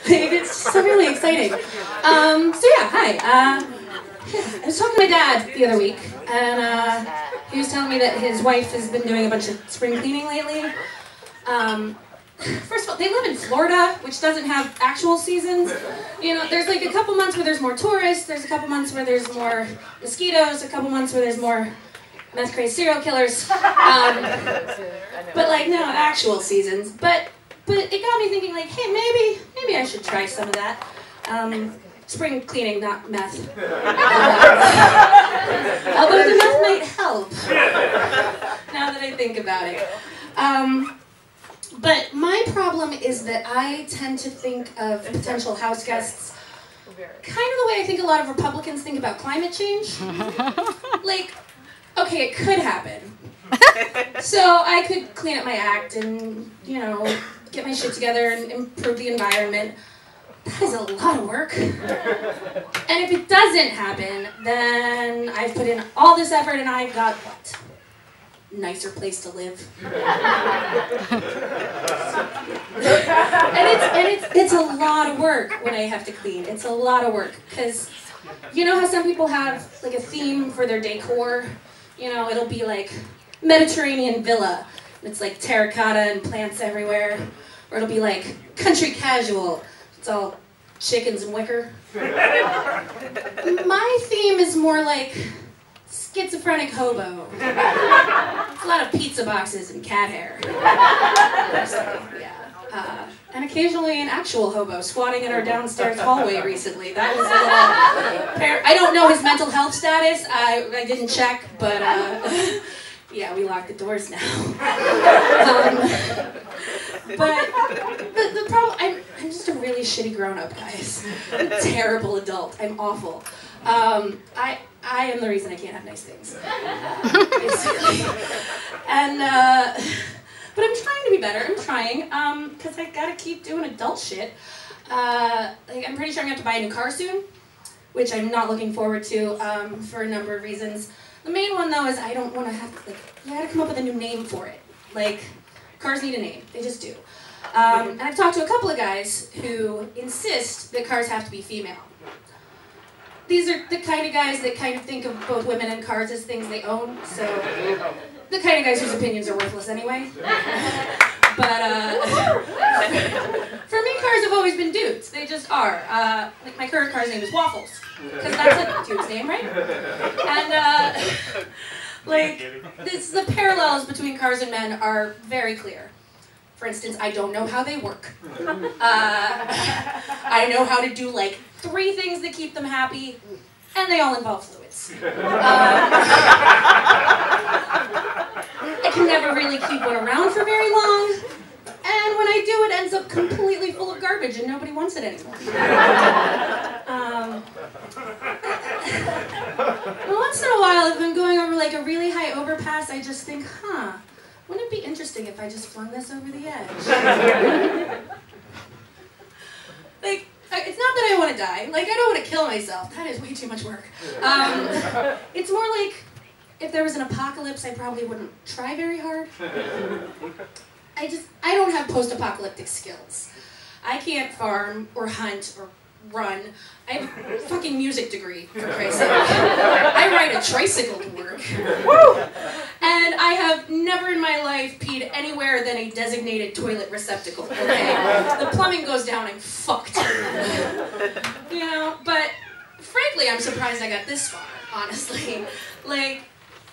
It's so really exciting. So yeah, hi. I was talking to my dad the other week, and he was telling me that his wife has been doing a bunch of spring cleaning lately. First of all, they live in Florida, which doesn't have actual seasons. You know, there's like a couple months where there's more tourists, there's a couple months where there's more mosquitoes, a couple months where there's more meth-crazed serial killers. But like, no actual seasons. But it got me thinking, like, hey, maybe I should try some of that. Spring cleaning, not meth. Although the meth might help, now that I think about it. But my problem is that I tend to think of potential house guests kind of the way I think a lot of Republicans think about climate change. Like, okay, it could happen. So I could clean up my act and, you know, get my shit together and improve the environment. That is a lot of work. And if it doesn't happen, then I've put in all this effort and I've got what? Nicer place to live. and it's a lot of work when I have to clean. It's a lot of work, because you know how some people have like a theme for their decor? You know, it'll be like Mediterranean villa. It's like terracotta and plants everywhere. Or it'll be like country casual. It's all chickens and wicker. My theme is more like schizophrenic hobo. It's a lot of pizza boxes and cat hair. Yeah. And occasionally an actual hobo squatting in our downstairs hallway recently. That was a little... I don't know his mental health status. I didn't check, but yeah, we locked the doors now. But the problem... I'm just a really shitty grown-up, guys. I'm a terrible adult. I'm awful. I am the reason I can't have nice things, basically. And, but I'm trying to be better. I'm trying, because I gotta keep doing adult shit. Like, I'm pretty sure I'm gonna have to buy a new car soon, which I'm not looking forward to, for a number of reasons. The main one, though, is I don't want to have to, like, you gotta come up with a new name for it. Like, cars need a name. They just do. And I've talked to a couple of guys who insist that cars have to be female. These are the kind of guys that kind of think of both women and cars as things they own, so the kind of guys whose opinions are worthless anyway. But for me, cars have always been dudes. They just are. Like my current car's name is Waffles, because that's a dude's name, right? And like the parallels between cars and men are very clear. For instance, I don't know how they work. I know how to do like 3 things that keep them happy, and they all involve fluids. I can never really keep one around for very long, and when I do, it ends up completely full of garbage, and nobody wants it anymore. Once in a while, if I'm going over like a really high overpass, I just think, huh, wouldn't it be interesting if I just flung this over the edge? Like, it's not that I want to die. Like, I don't want to kill myself. That is way too much work. It's more like, if there was an apocalypse, I probably wouldn't try very hard. I don't have post-apocalyptic skills. I can't farm, or hunt, or run. I have a fucking music degree, for Christ's sake. I ride a tricycle to work. Woo! And I have never in my life peed anywhere than a designated toilet receptacle, okay? The plumbing goes down, I'm fucked. You know, but frankly, I'm surprised I got this far, honestly. Like,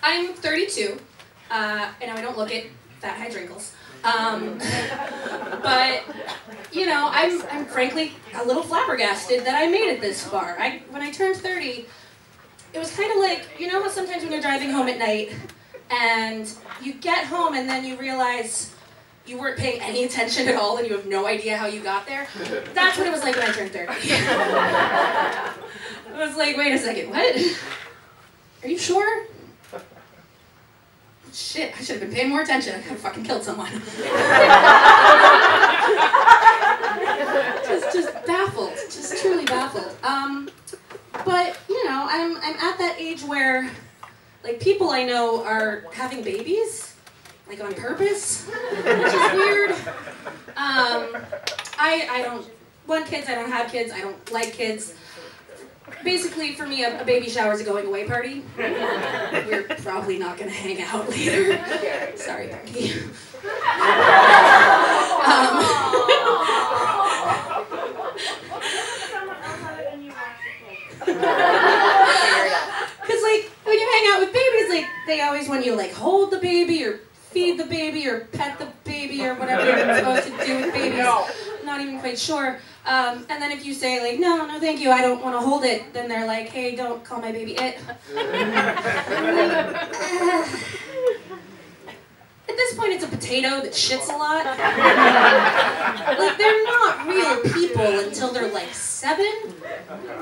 I'm 32, and I don't look it, fat high drinkles. But, you know, I'm frankly a little flabbergasted that I made it this far. When I turned 30, it was kind of like, you know how sometimes when you're driving home at night, and you get home and then you realize you weren't paying any attention at all and you have no idea how you got there? That's what it was like when I turned 30. It was like, wait a second, what? Are you sure? Shit, I should have been paying more attention. I could have fucking killed someone. just baffled, just truly baffled. But, you know, I'm at that age where, like, people I know are having babies, like on purpose, which is weird. I don't want kids, I don't have kids, I don't like kids. Basically, for me, a baby shower is a going away party. We're probably not going to hang out later. Sorry, Becky. Because, like, when you hang out with babies, like, they always want you to, like, hold the baby or feed the baby or pet the baby or whatever you're supposed to do with babies. I'm not even quite sure. And then if you say, like, no, thank you, I don't want to hold it, then they're like, hey, don't call my baby it. At this point, it's a potato that shits a lot. Like, they're not real people until they're, like, 7,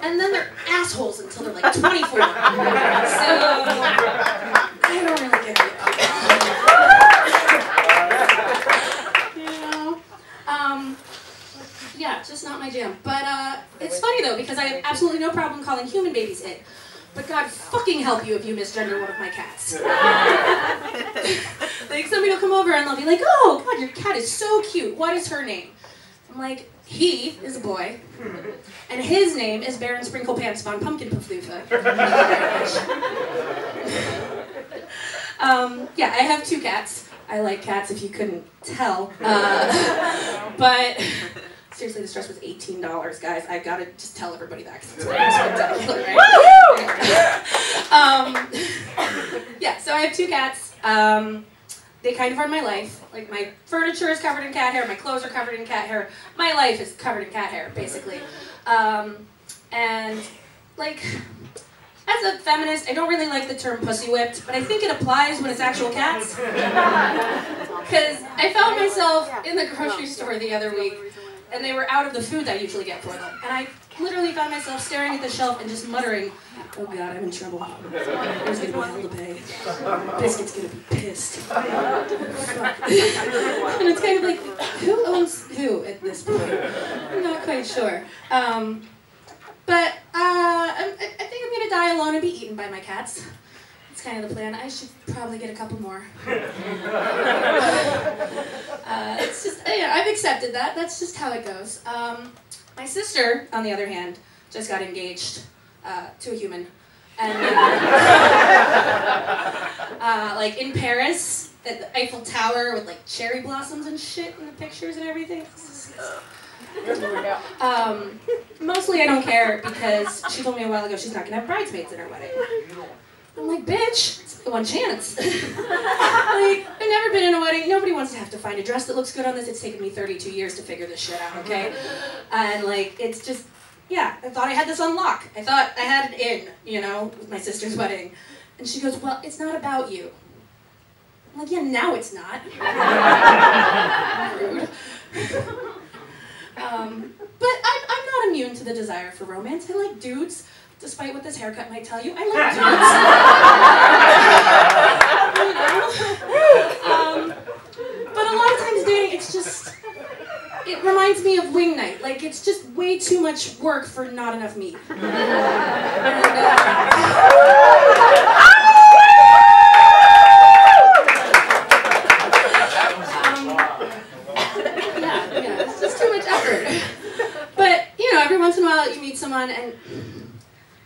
and then they're assholes until they're, like, 24. So, I don't really get it. Yeah, just not my jam. But it's funny though, because I have absolutely no problem calling human babies it. But God fucking help you if you misgender one of my cats. Like, somebody will come over and they'll be like, oh God, your cat is so cute. What is her name? I'm like, he is a boy, and his name is Baron Sprinkle Pants Von Pumpkin Pafloofa. Yeah, I have 2 cats. I like cats, if you couldn't tell. But seriously, this dress was $18, guys. I've got to just tell everybody that because it's really spectacular, right? Yeah, so I have 2 cats. They kind of run my life. Like, my furniture is covered in cat hair, my clothes are covered in cat hair, my life is covered in cat hair, basically. And, like, as a feminist, I don't really like the term pussy whipped, but I think it applies when it's actual cats. Because I found myself in the grocery store the other week, and they were out of the food I usually get for them. And I literally found myself staring at the shelf and just muttering, oh God, I'm in trouble. There's gonna be hell to pay. Biscuit's gonna be pissed. And it's kind of like, who owns who at this point? I'm not quite sure. But I think I'm gonna die alone and be eaten by my cats. That's kind of the plan. I should probably get a couple more. It's just, I've accepted that. That's just how it goes. My sister, on the other hand, just got engaged to a human. And, like, in Paris, at the Eiffel Tower with, like, cherry blossoms and shit in the pictures and everything. Mostly I don't care because she told me a while ago she's not gonna have bridesmaids at her wedding. I'm like, bitch, it's the one chance. Like, I've never been in a wedding. Nobody wants to have to find a dress that looks good on this. It's taken me 32 years to figure this shit out, okay? And, like, it's just, yeah, I thought I had this on lock. I thought I had it in, you know, with my sister's wedding. And she goes, well, it's not about you. I'm like, yeah, now it's not. Rude. But I'm not immune to the desire for romance. I like dudes, despite what this haircut might tell you. I like dudes. But a lot of times dating, it's just, it reminds me of wing night. Like, it's just way too much work for not enough meat. It's just too much effort. But, you know, every once in a while you meet someone and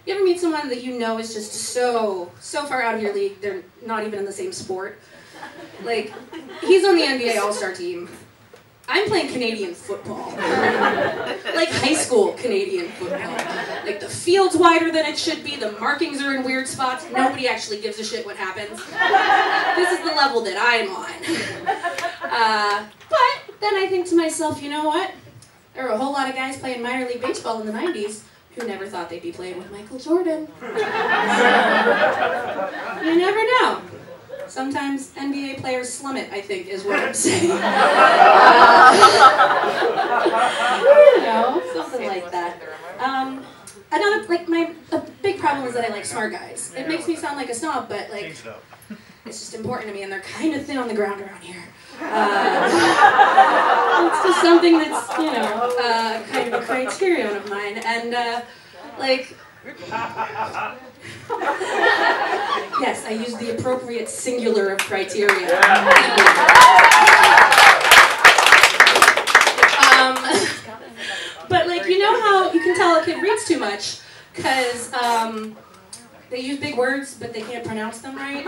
you ever meet someone that you know is just so far out of your league, they're not even in the same sport? Like, he's on the NBA All-Star team. I'm playing Canadian football. Like high school Canadian football. Like, the field's wider than it should be, the markings are in weird spots, nobody actually gives a shit what happens. This is the level that I'm on. But then I think to myself, you know what? There were a whole lot of guys playing minor league baseball in the 90s who never thought they'd be playing with Michael Jordan. You never know. Sometimes NBA players slum it, I think, is what I'm saying. You know, something like that. Another, like, a big problem is that I like smart guys. It makes me sound like a snob, but, like, it's just important to me, and they're kind of thin on the ground around here. It's just something that's, you know, kind of a criterion of mine, and, like, yes, I used the appropriate singular of criteria. But, like, like, you know how you can tell a kid reads too much because they use big words, but they can't pronounce them right?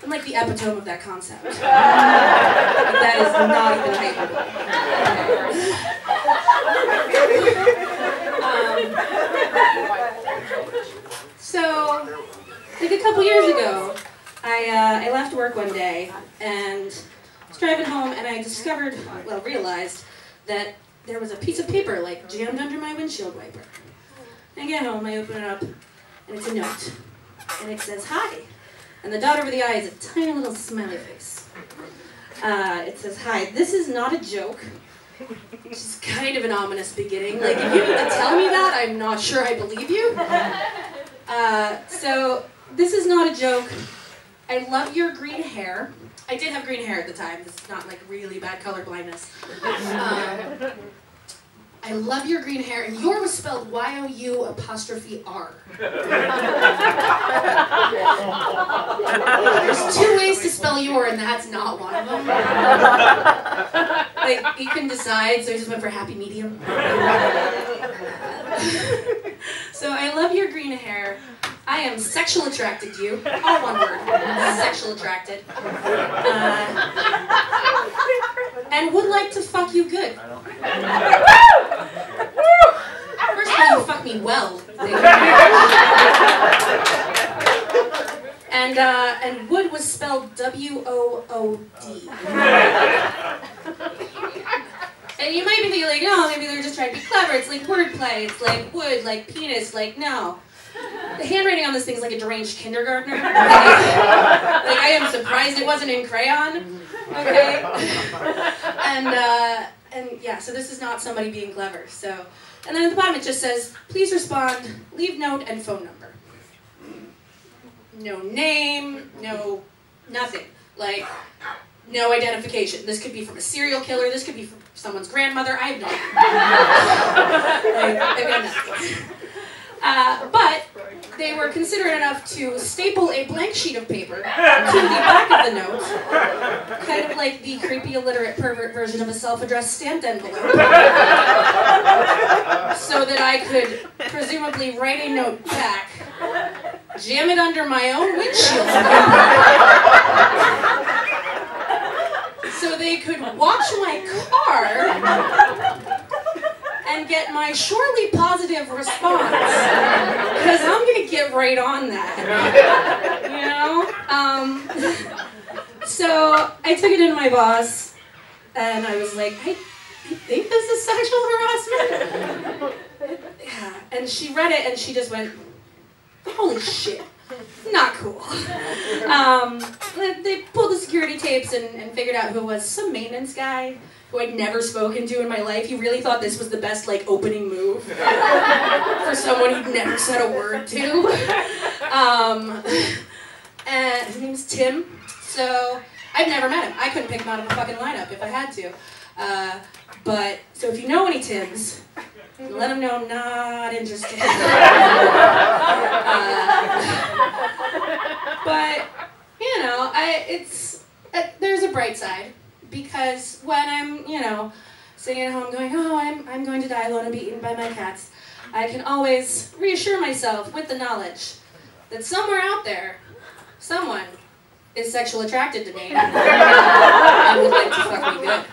I'm like the epitome of that concept. That is not even hyperbole. So, like a couple years ago, I left work one day and was driving home and I realized that there was a piece of paper like jammed under my windshield wiper. I get home, I open it up, and it's a note. And it says, "Hi." And the dot over the I is a tiny little smiley face. It says, "Hi, this is not a joke." Which is kind of an ominous beginning. Like, if you need to tell me that, I'm not sure I believe you. So, this is not a joke. I love your green hair. I did have green hair at the time. This is not like really bad color blindness. I love your green hair, and your was spelled Y-O-U''R. There's 2 ways to spell your, and that's not one of them. Like, you can decide, so I just went for happy medium. So I love your green hair. I am sexual attracted to you. All one word. Sexual attracted. And would like to fuck you good. First of all, you fuck me well. And wood was spelled W-O-O-D. And you might be thinking like, no, maybe they're just trying to be clever. It's like wordplay. It's like wood, like penis, like no. The handwriting on this thing is like a deranged kindergartner. Like I am surprised it wasn't in crayon. Okay. And yeah, so this is not somebody being clever. So, and then at the bottom it just says, "Please respond, leave note and phone number." No name, no nothing. Like, no identification. This could be from a serial killer. This could be from someone's grandmother. I have no idea. Like, I've got nothing. But they were considerate enough to staple a blank sheet of paper to the back of the note, kind of like the creepy illiterate pervert version of a self-addressed stamped envelope, so that I could presumably write a note back, jam it under my own windshield, so they could watch my car and get my surely positive response, because I'm gonna get right on that, you know? So I took it into my boss, and I was like, I think this is sexual harassment. Yeah. And she read it, and she just went, holy shit, not cool. They pulled the security tapes and figured out who it was, some maintenance guy who I'd never spoken to in my life. He really thought this was the best, like, opening move for someone he'd never said a word to. And his name's Tim. So, I've never met him. I couldn't pick him out of a fucking lineup if I had to. But, so if you know any Tims, let him know I'm not interested. But, you know, there's a bright side. Because when I'm, you know, sitting at home going, oh, I'm going to die alone and be eaten by my cats, I can always reassure myself with the knowledge that somewhere out there, someone is sexually attracted to me and would like to fuck me good.